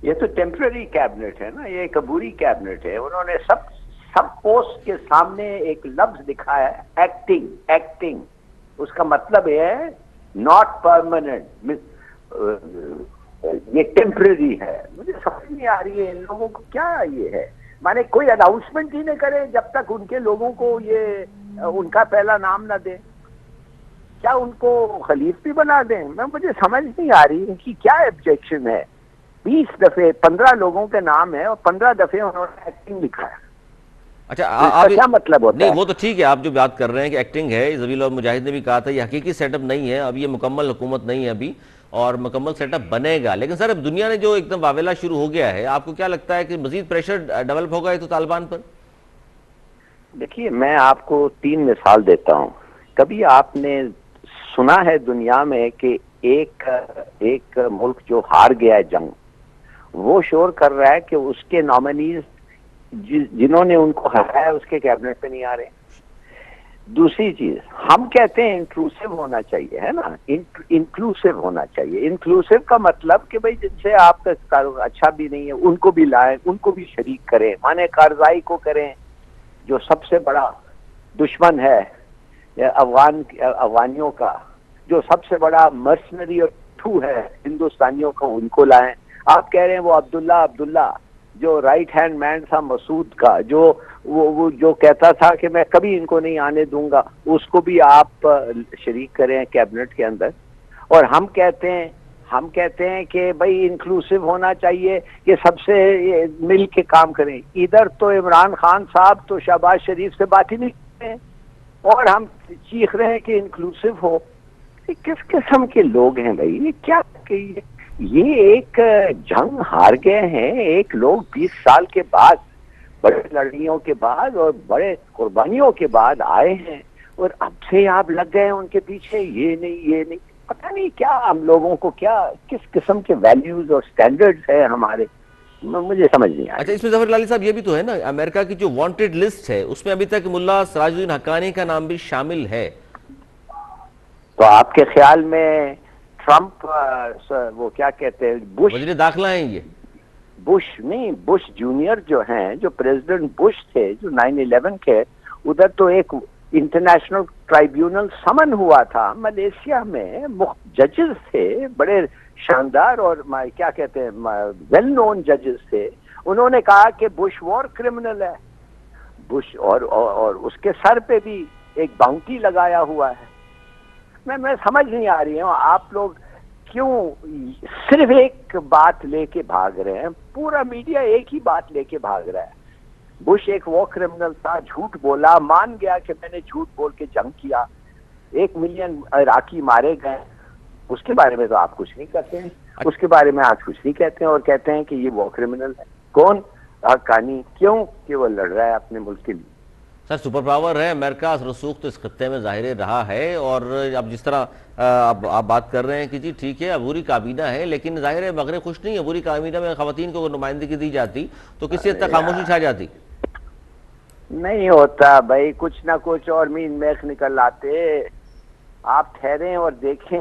S4: یہ تو ٹیمپرری کیبنٹ ہے نا, یہ عبوری کیبنٹ ہے. انہوں نے سب پوسٹ کے سامنے ایک لفظ لکھا ہے ایکٹنگ. اس کا مطلب ہے ناٹ پرماننٹ, یہ ٹیمپرری ہے. مجھے سمجھ نہیں آ رہی ہے ان لوگوں کو کیا یہ ہے. مانے کوئی اناؤنسمنٹ ہی نہیں کرے جب تک ان کے لوگوں کو یہ ان کا پہلا نام نہ دیں. کیا ان کو خلیف بھی بنا دیں؟ مجھے سمجھ نہیں آ رہی کہ کیا آبجیکشن ہے. 20 دفعے 15 لوگوں کے نام ہے اور 15 دفعے انہوں نے ایکٹنگ لکھا ہے.
S1: اچھا آپ
S4: کیا مطلب ہوتا ہے؟
S1: نہیں وہ تو ٹھیک ہے, آپ جو بات کر رہے ہیں کہ ایکٹنگ ہے, ذبیح اللہ مجاہد نے بھی کہا تھا یہ حقیقی سیٹ اپ نہیں ہے, اب یہ مکمل حکومت نہیں ہے ابھی اور مکمل سیٹ اپ بنے گا. لیکن سر اب دنیا نے جو ایک دم واویلا شروع ہو گیا ہے, آپ کو کیا لگتا ہے کہ مزید پریشر ڈیولپ ہوگا یہ تو طالبان پر؟
S4: دیکھیے میں آپ کو 3 مثال دیتا ہوں. کبھی آپ نے سنا ہے دنیا میں کہ ایک ملک جو ہار گیا ہے جنگ, وہ شور کر رہا ہے کہ اس کے نامنیز جنہوں نے ان کو ہرایا اس کے کیبنٹ پہ نہیں آ رہے. دوسری چیز, ہم کہتے ہیں انکلوسیو ہونا چاہیے, ہے نا, انکلوسیو ہونا چاہیے. انکلوسیو کا مطلب کہ بھئی جن سے آپ کا اچھا بھی نہیں ہے ان کو بھی لائیں, ان کو بھی شریک کریں. مانے کارزائی کو کریں جو سب سے بڑا دشمن ہے افغانیوں کا, جو سب سے بڑا مرسنری اور ٹھو ہے ہندوستانیوں کا, ان کو لائیں. آپ کہہ رہے ہیں وہ عبداللہ جو رائٹ ہینڈ مین تھا مسعود کا, وہ جو کہتا تھا کہ میں کبھی ان کو نہیں آنے دوں گا, اس کو بھی آپ شریک کریں کیبنٹ کے اندر. اور ہم کہتے ہیں کہ بھائی انکلوسیو ہونا چاہیے, کہ سب سے مل کے کام کریں. ادھر تو عمران خان صاحب تو شہباز شریف سے بات ہی نہیں کرتے ہیں, اور ہم چیخ رہے ہیں کہ انکلوسیو ہو. کس قسم کے لوگ ہیں بھائی؟ یہ کیا کہ یہ ایک جنگ ہار گئے ہیں. ایک لوگ 20 سال کے بعد، بڑے لڑائیوں کے بعد اور بڑے قربانیوں کے بعد آئے ہیں، اور اب سے آپ لگ گئے ہیں ان کے پیچھے. یہ نہیں پتہ نہیں کیا ہم لوگوں کو کیا کس قسم کے ویلیوز اور سٹینڈرڈز ہیں ہمارے، مجھے سمجھ نہیں آیا.
S1: اچھا، اس میں ظفر لالی صاحب یہ بھی تو ہے نا، امریکہ کی جو وانٹڈ لسٹ ہے اس میں ابھی تک ملا سراج الدین حقانی کا نام بھی شامل ہے.
S4: تو آپ کے خیال میں ٹرمپ وہ کیا کہتے ہیں،
S1: وزیر داخلہ ہیں یہ؟
S4: بش جونیئر جو ہیں، جو پریزیڈنٹ بش تھے، جو 9/11 کے، ادھر تو ایک انٹرنیشنل ٹرائیبیونل سمن ہوا تھا ملیشیا میں، ججز تھے بڑے شاندار اور کیا کہتے ہیں ویل نون ججز تھے. انہوں نے کہا کہ بش وار کرمنل ہے. بش اور اس کے سر پہ بھی ایک باؤنٹی لگایا ہوا ہے. میں سمجھ نہیں آ رہی ہوں آپ لوگ کیوں صرف ایک بات لے کے بھاگ رہے ہیں. پورا میڈیا ایک ہی بات لے کے بھاگ رہا ہے. بش ایک وہ کرمنل تھا، جھوٹ بولا، مان گیا کہ میں نے جھوٹ بول کے جنگ کیا، 1 ملین عراقی مارے گئے. اس کے بارے میں تو آپ کچھ نہیں کرتے ہیں، اس کے بارے میں آج کچھ نہیں کہتے ہیں، اور کہتے ہیں کہ یہ وہ کرمنل ہے. کون؟ حقانی. کیوں؟ کہ وہ لڑ رہا ہے اپنے ملک کے لیے.
S1: سر سپر پاور ہے امریکہ، اثر و رسوخ تو اس خطے میں ظاہر رہا ہے، اور اب جس طرح آپ بات کر رہے ہیں کہ جی ٹھیک ہے عبوری کابینہ ہے، لیکن ظاہر ہے مغرب خوش نہیں ہے. عبوری کابینہ میں خواتین کو نمائندگی دی جاتی تو کسی حد تک خاموشی چھا جاتی.
S4: نہیں ہوتا بھائی، کچھ نہ کچھ اور مین میخ نکل آتے. آپ ٹھہریں اور دیکھیں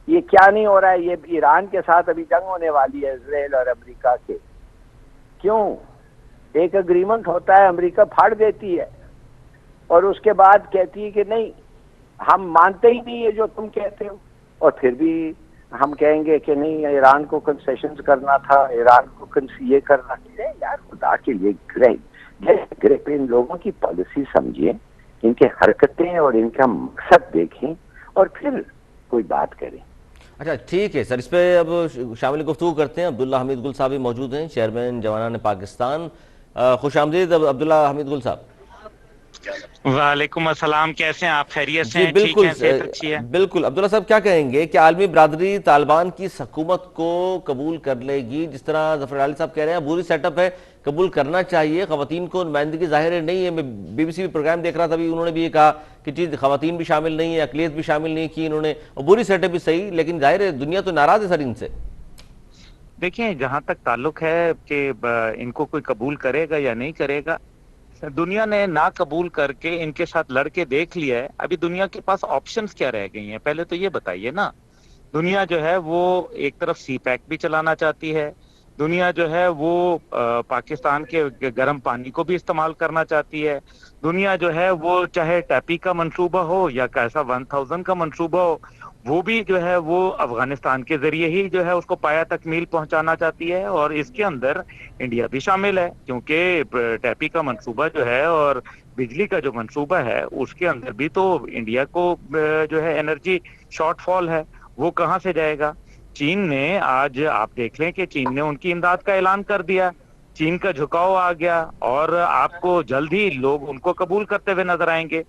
S4: یہ کیا نہیں ہو رہا ہے. یہ ایران کے ساتھ ابھی جنگ ہونے والی ہے، اسرائیل اور امریکہ کے. کیوں؟ ایک اگریمنٹ ہوتا ہے، امریکہ پھاڑ دیتی ہے اور اس کے بعد کہتی ہے کہ نہیں ہم مانتے ہی نہیں ہے جو تم کہتے ہو، اور پھر بھی ہم کہیں گے کہ نہیں ایران کو کنسیشنز کرنا تھا، ایران کو یہ کرنا تھا. یار خدا کے لیے گرے پہ ان لوگوں کی پالیسی سمجھیں، ان کے حرکتیں اور ان کا مقصد دیکھیں اور پھر کوئی بات کریں.
S1: اچھا ٹھیک ہے سر، اس پہ اب شامل گفتگو کرتے ہیں. عبداللہ حمید گل صاحب بھی موجود ہیں، چیئرمین جوانان پاکستان. خوش آمدید عبداللہ حمید گل صاحب.
S5: وعلیکم السلام، کیسے ہیں آپ؟ خیریت سے
S1: جی
S5: ہیں؟ ٹھیک
S1: بالکل
S5: ہیں، صحت اچھی ہے؟
S1: بالکل. عبداللہ صاحب کیا کہیں گے کہ عالمی برادری طالبان کی حکومت کو قبول کر لے گی؟ جس طرح ظفر علی صاحب کہہ رہے ہیں بری سیٹ اپ ہے، قبول کرنا چاہیے. خواتین کو نمائندگی ظاہر نہیں ہے. میں بی بی سی پروگرام دیکھ رہا تھا، انہوں نے بھی یہ کہا کہ چیز خواتین بھی شامل نہیں ہے، اقلیت بھی شامل نہیں کی انہوں نے، اور بری سیٹ اپ بھی صحیح، لیکن ظاہر ہے دنیا تو ناراض ہے سر ان سے.
S5: دیکھیں جہاں تک تعلق ہے کہ ان کو کوئی قبول کرے گا یا نہیں کرے گا، دنیا نے نہ قبول کر کے ان کے ساتھ لڑ کے دیکھ لیا ہے. ابھی دنیا کے پاس آپشنز کیا رہ گئی ہیں؟ پہلے تو یہ بتائیے نا. دنیا جو ہے وہ ایک طرف سی پیک بھی چلانا چاہتی ہے، دنیا جو ہے وہ پاکستان کے گرم پانی کو بھی استعمال کرنا چاہتی ہے، دنیا جو ہے وہ چاہے ٹیپی کا منصوبہ ہو یا کیسا 1000 کا منصوبہ ہو، وہ بھی جو ہے وہ افغانستان کے ذریعے ہی جو ہے اس کو پایا تکمیل پہنچانا چاہتی ہے. اور اس کے اندر انڈیا بھی شامل ہے، کیونکہ ٹیپی کا منصوبہ جو ہے اور بجلی کا جو منصوبہ ہے اس کے اندر بھی تو انڈیا کو جو ہے انرجی شارٹ فال ہے. وہ کہاں سے جائے گا؟ چین نے آج آپ دیکھ لیں کہ چین نے ان کی امداد کا اعلان کر دیا، چین کا جھکاؤ آ گیا، اور آپ کو جلد ہی لوگ ان کو قبول کرتے ہوئے نظر آئیں گے.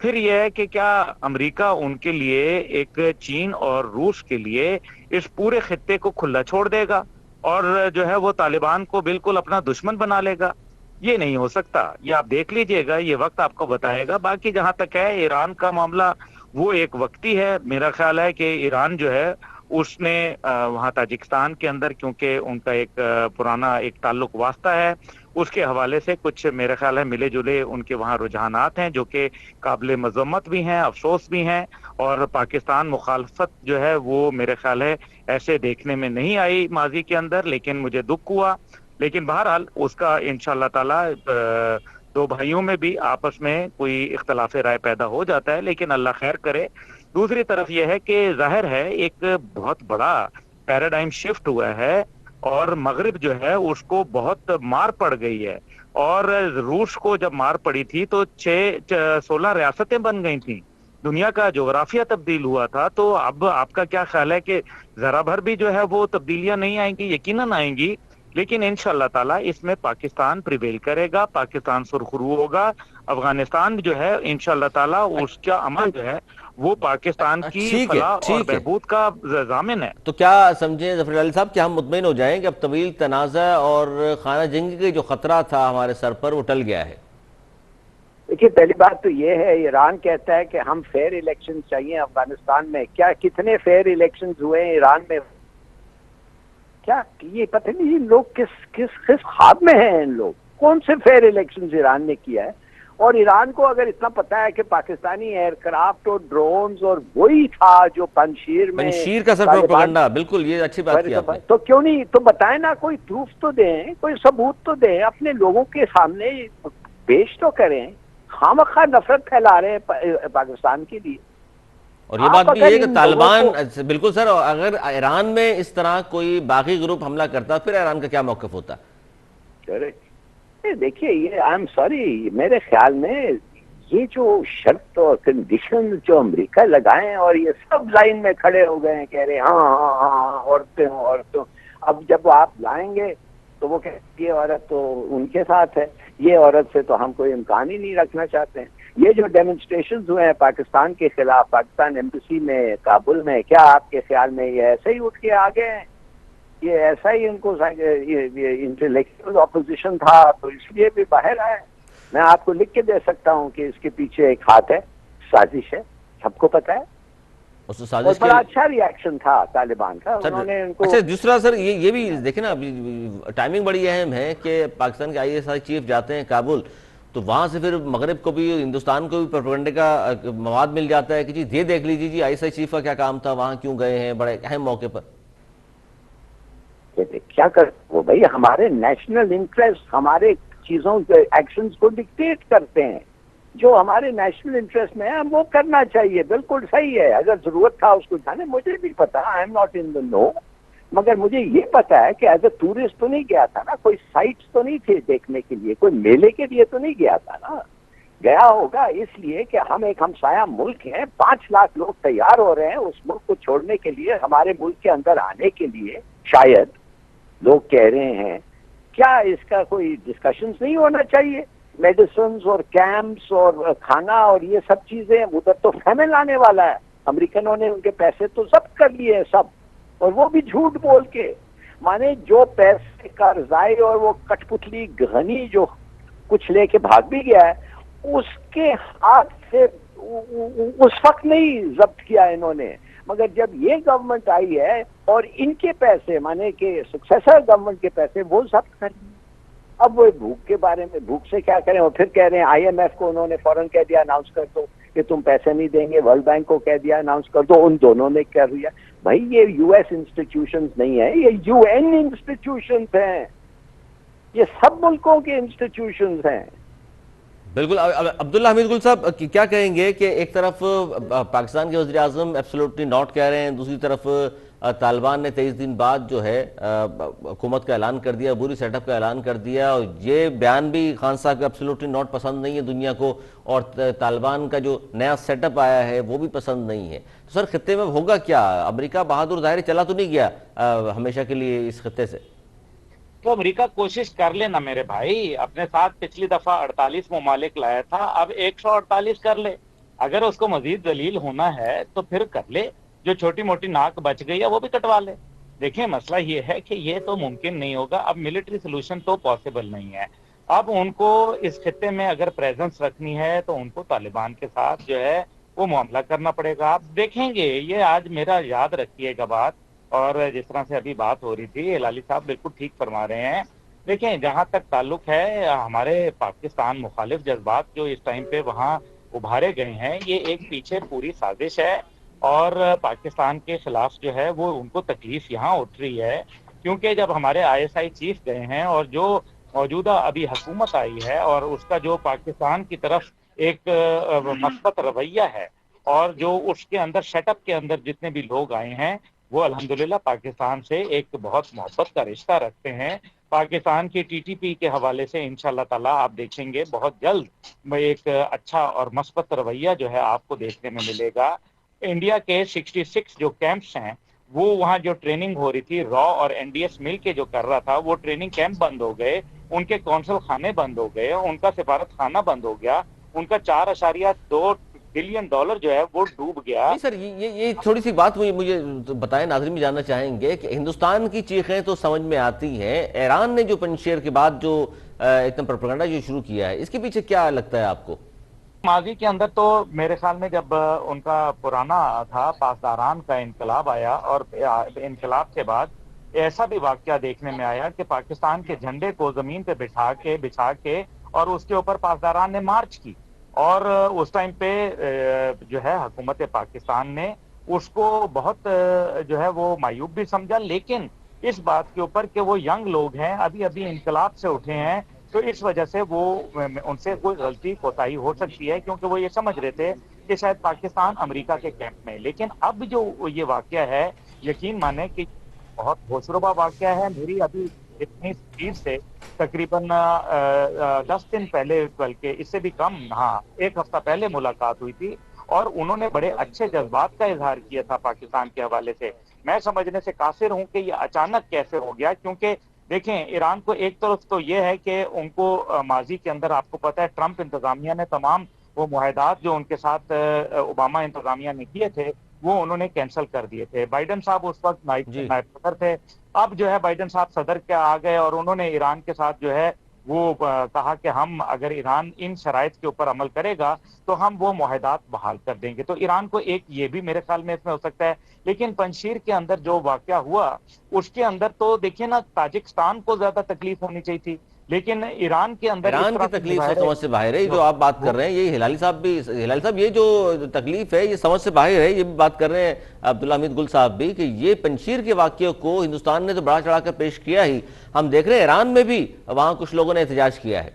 S5: پھر یہ ہے کہ کیا امریکہ ان کے لیے ایک چین اور روس کے لیے اس پورے خطے کو کھلا چھوڑ دے گا اور جو ہے وہ طالبان کو بالکل اپنا دشمن بنا لے گا؟ یہ نہیں ہو سکتا. یہ آپ دیکھ لیجئے گا، یہ وقت آپ کو بتائے گا. باقی جہاں تک ہے ایران کا معاملہ، وہ ایک وقتی ہے. میرا خیال ہے کہ ایران جو ہے اس نے وہاں تاجکستان کے اندر، کیونکہ ان کا ایک پرانا ایک تعلق واسطہ ہے، اس کے حوالے سے کچھ میرا خیال ہے ملے جلے ان کے وہاں رجحانات ہیں جو کہ قابل مذمت بھی ہیں، افسوس بھی ہیں. اور پاکستان مخالفت جو ہے وہ میرے خیال ہے ایسے دیکھنے میں نہیں آئی ماضی کے اندر، لیکن مجھے دکھ ہوا. لیکن بہرحال اس کا انشاءاللہ تعالی دو بھائیوں میں بھی آپس میں کوئی اختلاف رائے پیدا ہو جاتا ہے، لیکن اللہ خیر کرے. دوسری طرف یہ ہے کہ ظاہر ہے ایک بہت بڑا پیراڈائم شفٹ ہوا ہے، اور مغرب جو ہے اس کو بہت مار پڑ گئی ہے. اور روس کو جب مار پڑی تھی تو 16 ریاستیں بن گئی تھیں، دنیا کا جغرافیہ تبدیل ہوا تھا. تو اب آپ کا کیا خیال ہے کہ ذرا بھر بھی جو ہے وہ تبدیلیاں نہیں آئیں گی؟ یقیناً آئیں گی، لیکن انشاءاللہ تعالی اس میں پاکستان پریویل کرے گا، پاکستان سرخرو ہوگا. افغانستان جو ہے انشاءاللہ تعالی اس کا عمل جو ہے وہ پاکستان کی فلاح اور بہبود کا ضامن ہے.
S1: تو کیا سمجھیں ظفر علی صاحب کہ ہم مطمئن ہو جائیں کہ اب طویل تنازع اور خانہ جنگی کے جو خطرہ تھا ہمارے سر پر وہ ٹل گیا ہے؟
S4: دیکھیے پہلی بات تو یہ ہے، ایران کہتا ہے کہ ہم فیئر الیکشن چاہیے افغانستان میں. کیا کتنے فیئر الیکشن ہوئے ہیں ایران میں؟ کیا یہ پتہ نہیں یہ لوگ کس خواب میں ہیں؟ ان لوگ کون سے فیئر الیکشن ایران نے کیا ہے؟ اور ایران کو اگر اتنا پتا ہے کہ پاکستانی ایئر کرافٹ اور ڈرونز اور وہی تھا جو پنشیر
S1: کا سر پروپیگنڈا، بالکل یہ اچھی بات کی آپ نے.
S4: تو کیوں نہیں تو بتائیں نا، کوئی پروف تو دیں، کوئی ثبوت تو دیں، اپنے لوگوں کے سامنے پیش تو کریں. خامخواہ نفرت پھیلا رہے ہیں پاکستان کے لیے.
S1: اور یہ بات بھی ہے کہ طالبان، بالکل سر، اگر ایران میں اس طرح کوئی باغی گروپ حملہ کرتا پھر ایران کا کیا موقف ہوتا؟
S4: دیکھیے یہ آئی ایم سوری، میرے خیال میں یہ جو شرط اور کنڈیشن جو امریکہ لگائے اور یہ سب لائن میں کھڑے ہو گئے ہیں، کہہ رہے ہاں عورتوں. اب جب آپ لائیں گے تو وہ کہتے یہ عورت تو ان کے ساتھ ہے، یہ عورت سے تو ہم کوئی امکان ہی نہیں رکھنا چاہتے ہیں. یہ جو ڈیمونسٹریشنز ہوئے ہیں پاکستان کے خلاف پاکستان ایمبیسی میں کابل میں، کیا آپ کے خیال میں یہ ایسے ہی اٹھ کے آگے ہیں؟ یہ ایسا ہی ان کو انٹلیکچوئل اپوزیشن تھا تو اس لیے بھی باہر آئے؟ میں آپ کو لکھ کے دے سکتا ہوں کہ اس کے پیچھے ایک ہاتھ ہے، سازش ہے، سب کو پتا ہے. اور بڑا اچھا ری ایکشن تھا طالبان کا، انہوں نے ان کو.
S1: اچھا دوسرا سر یہ بھی دیکھیں نا، ٹائمنگ بڑی اہم ہے کہ پاکستان کے ISI چیف جاتے ہیں کابل، تو وہاں سے پھر مغرب کو بھی، ہندوستان کو بھی پروپیگنڈے کا مواد مل جاتا ہے کہ جی یہ دیکھ لیجیے جی ISI چیف کا کیا کام تھا، وہاں کیوں گئے ہیں بڑے اہم موقع پر.
S4: کیا کر وہ بھائی ہمارے نیشنل انٹرسٹ ہمارے چیزوں کے ایکشنز کو ڈکٹیٹ کرتے ہیں. جو ہمارے نیشنل انٹرسٹ میں ہے ہم وہ کرنا چاہیے، بالکل صحیح ہے. اگر ضرورت تھا اس کو جانے، مجھے بھی پتا، آئی ایم ناٹ ان دا نو، مگر مجھے یہ پتا ہے کہ ایز اے ٹورسٹ تو نہیں گیا تھا نا، کوئی سائٹس تو نہیں تھے دیکھنے کے لیے، کوئی میلے کے لیے تو نہیں گیا تھا نا. گیا ہوگا اس لیے کہ ہم ایک ہمسایہ ملک ہیں، 5 لاکھ لوگ تیار ہو رہے ہیں اس ملک کو چھوڑنے کے لیے، ہمارے ملک کے اندر آنے کے لیے. شاید لوگ کہہ رہے ہیں کیا اس کا کوئی ڈسکشنز نہیں ہونا چاہیے؟ میڈیسنز اور کیمپس اور کھانا اور یہ سب چیزیں، ادھر تو فیمن آنے والا ہے. امریکنوں نے ان کے پیسے تو ضبط کر لیے ہیں سب، اور وہ بھی جھوٹ بول کے. مانے جو پیسے قرضائی اور وہ کٹ پتلی غنی جو کچھ لے کے بھاگ بھی گیا ہے، اس کے ہاتھ سے اس وقت نہیں ضبط کیا انہوں نے. مگر جب یہ گورنمنٹ آئی ہے اور ان کے پیسے، مانے کہ سکسیسر گورنمنٹ کے پیسے وہ ضبط کر لیے. اب وہ بھوک کے بارے میں، بھوک سے کیا کریں؟ اور پھر کہہ رہے ہیں IMF کو انہوں نے فوراً کہہ دیا اناؤنس کر دو کہ تم پیسے نہیں دیں گے، ورلڈ بینک کو کہہ دیا اناؤنس کر دو، ان دونوں نے کر دیا. بھائی یہ US انسٹیٹیوشنز نہیں ہیں، یہ UN انسٹیٹیوشنز ہیں، یہ سب ملکوں کے انسٹیٹیوشنز ہیں.
S1: بالکل. عبداللہ حمید گل صاحب کیا کہیں گے کہ ایک طرف پاکستان کے وزیر اعظم ایبسولوٹلی ناٹ کہہ رہے ہیں، دوسری طرف طالبان نے 23 دن بعد جو ہے حکومت کا اعلان کر دیا، پوری سیٹ اپ کا اعلان کر دیا، اور یہ بیان بھی خان صاحب کا ایبسولوٹلی ناٹ پسند نہیں ہے دنیا کو، اور طالبان کا جو نیا سیٹ اپ آیا ہے وہ بھی پسند نہیں ہے. تو سر خطے میں ہوگا کیا؟ امریکہ بہادر ظاہر چلا تو نہیں گیا ہمیشہ کے لیے اس خطے سے؟
S5: تو امریکہ کوشش کر لینا میرے بھائی، اپنے ساتھ پچھلی دفعہ 48 ممالک لایا تھا، اب 148 کر لے. اگر اس کو مزید ذلیل ہونا ہے تو پھر کر لے، جو چھوٹی موٹی ناک بچ گئی ہے وہ بھی کٹوا لے. دیکھیں مسئلہ یہ ہے کہ یہ تو ممکن نہیں ہوگا، اب ملٹری سلوشن تو پاسبل نہیں ہے. اب ان کو اس خطے میں اگر پریزنس رکھنی ہے تو ان کو طالبان کے ساتھ جو ہے وہ معاملہ کرنا پڑے گا. آپ دیکھیں گے، یہ آج میرا یاد رکھیے گا بات، اور جس طرح سے ابھی بات ہو رہی تھی ہلالی صاحب بالکل ٹھیک فرما رہے ہیں. دیکھیں جہاں تک تعلق ہے ہمارے پاکستان مخالف جذبات جو اس ٹائم پہ وہاں ابھارے گئے ہیں، یہ ایک پیچھے پوری سازش ہے، اور پاکستان کے خلاف جو ہے وہ ان کو تکلیف یہاں اٹھ رہی ہے، کیونکہ جب ہمارے ISI چیف گئے ہیں اور جو موجودہ ابھی حکومت آئی ہے اور اس کا جو پاکستان کی طرف ایک مثبت رویہ ہے، اور جو اس کے اندر سیٹ اپ کے اندر جتنے بھی لوگ آئے ہیں وہ الحمدللہ پاکستان سے ایک بہت محبت کا رشتہ رکھتے ہیں. پاکستان کی TTP کے حوالے سے انشاءاللہ تعالیٰ آپ دیکھیں گے بہت جلد ایک اچھا اور مثبت رویہ جو ہے آپ کو دیکھنے میں ملے گا. انڈیا کے 66 جو کیمپس ہیں، وہ وہاں جو ٹریننگ ہو رہی تھی را اور NDS مل کے جو کر رہا تھا، وہ ٹریننگ کیمپ بند ہو گئے. ان کے قونصل خانے بند ہو گئے، ان کا سفارت خانہ بند ہو گیا، ان کا 4.2 بلین ڈالر جو ہے وہ ڈوب گیا۔
S1: نہیں سر، یہ تھوڑی سی بات مجھے بتائیں، ناظرین بھی جاننا چاہیں گے کہ ہندوستان کی چیخیں تو سمجھ میں آتی ہیں، ایران نے جو پنجشیر کے بعد جو اتنا پروپیگنڈا جو شروع کیا ہے، اس کے پیچھے کیا لگتا ہے آپ کو؟
S5: ماضی کے اندر تو میرے خیال میں جب ان کا پرانا تھا پاسداران کا انقلاب آیا، اور انقلاب کے بعد ایسا بھی واقعہ دیکھنے میں آیا کہ پاکستان کے جھنڈے کو زمین پہ بچھا کے اور اس کے اوپر پاسداران نے مارچ کی، اور اس ٹائم پہ جو ہے حکومت پاکستان نے اس کو بہت جو ہے وہ معیوب بھی سمجھا، لیکن اس بات کے اوپر کہ وہ ینگ لوگ ہیں، ابھی ابھی انقلاب سے اٹھے ہیں، تو اس وجہ سے وہ ان سے کوئی غلطی کوتاہی ہو سکتی ہے، کیونکہ وہ یہ سمجھ رہے تھے کہ شاید پاکستان امریکہ کے کیمپ میں۔ لیکن اب جو یہ واقعہ ہے، یقین مانیں کہ بہت ہوشربا واقعہ ہے۔ میری ابھی اتنی سپیڈ سے تقریباً 10 دن پہلے، بلکہ اس سے بھی کم، ہاں 1 ہفتہ پہلے ملاقات ہوئی تھی، اور انہوں نے بڑے اچھے جذبات کا اظہار کیا تھا پاکستان کے حوالے سے۔ میں سمجھنے سے قاصر ہوں کہ یہ اچانک کیسے ہو گیا، کیونکہ دیکھیں ایران کو ایک طرف تو یہ ہے کہ ان کو ماضی کے اندر آپ کو پتہ ہے ٹرمپ انتظامیہ نے تمام وہ معاہدات جو ان کے ساتھ اوباما انتظامیہ نے کیے تھے وہ انہوں نے کینسل کر دیے تھے۔ بائیڈن صاحب اس وقت نائب صدر تھے، اب جو ہے بائیڈن صاحب صدر کے آ گئے، اور انہوں نے ایران کے ساتھ جو ہے وہ کہا کہ ہم اگر ایران ان شرائط کے اوپر عمل کرے گا تو ہم وہ معاہدات بحال کر دیں گے۔ تو ایران کو ایک یہ بھی میرے خیال میں اس میں ہو سکتا ہے، لیکن پنجشیر کے اندر جو واقعہ ہوا اس کے اندر تو دیکھیے نا، تاجکستان کو زیادہ تکلیف ہونی چاہیے تھی، لیکن ایران کے اندر
S1: ایران کی تکلیف سے سمجھ سے باہر ہے، جو آپ بات کر رہے ہیں، یہ ہلالی صاحب یہ جو تکلیف ہے یہ سمجھ سے باہر ہے، یہ بھی بات کر رہے ہیں عبداللہ حمید گل صاحب بھی، کہ یہ پنجشیر کے واقعے کو ہندوستان نے تو بڑا چڑھا کر پیش کیا ہی، ہم دیکھ رہے ہیں ایران میں بھی وہاں کچھ لوگوں نے احتجاج کیا ہے۔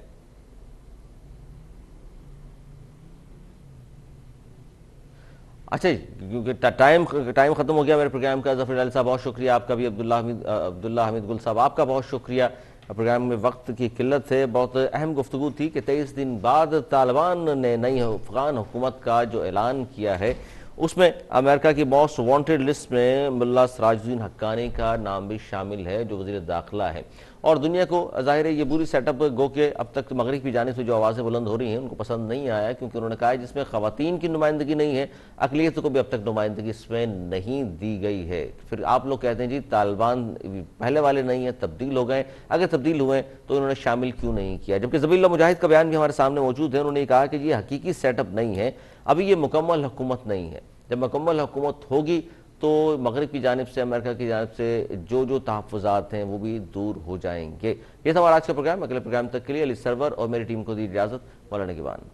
S1: اچھا، کیونکہ ٹائم ختم ہو گیا میرے پروگرام کا۔ ظفر علی صاحب بہت شکریہ آپ کا بھی، عبداللہ حمید گل صاحب آپ کا بہت شکریہ۔ پروگرام میں وقت کی قلت ہے، بہت اہم گفتگو تھی کہ 23 دن بعد طالبان نے نئی افغان حکومت کا جو اعلان کیا ہے اس میں امریکہ کی موسٹ وانٹڈ لسٹ میں ملا سراج الدین حقانی کا نام بھی شامل ہے جو وزیر داخلہ ہے، اور دنیا کو ظاہر ہے یہ پوری سیٹ اپ گو کہ اب تک مغرب کی جانب سے جو آوازیں بلند ہو رہی ہیں ان کو پسند نہیں آیا، کیونکہ انہوں نے کہا ہے جس میں خواتین کی نمائندگی نہیں ہے، اقلیتوں کو بھی اب تک نمائندگی اس میں نہیں دی گئی ہے۔ پھر آپ لوگ کہتے ہیں جی طالبان پہلے والے نہیں ہیں، تبدیل ہو گئے، اگر تبدیل ہوئے تو انہوں نے شامل کیوں نہیں کیا؟ جبکہ ذبیح اللہ مجاہد کا بیان بھی ہمارے سامنے موجود ہے، انہوں نے کہا کہ یہ حقیقی سیٹ اپ نہیں ہے، ابھی یہ مکمل حکومت نہیں ہے، جب مکمل حکومت ہوگی تو مغرب کی جانب سے، امریکہ کی جانب سے جو تحفظات ہیں وہ بھی دور ہو جائیں گے۔ یہ تھا ہمارا آج کا پروگرام۔ اگلے پروگرام تک کے لیے علی سرور اور میری ٹیم کو دی اجازت، مولانا نگہبان۔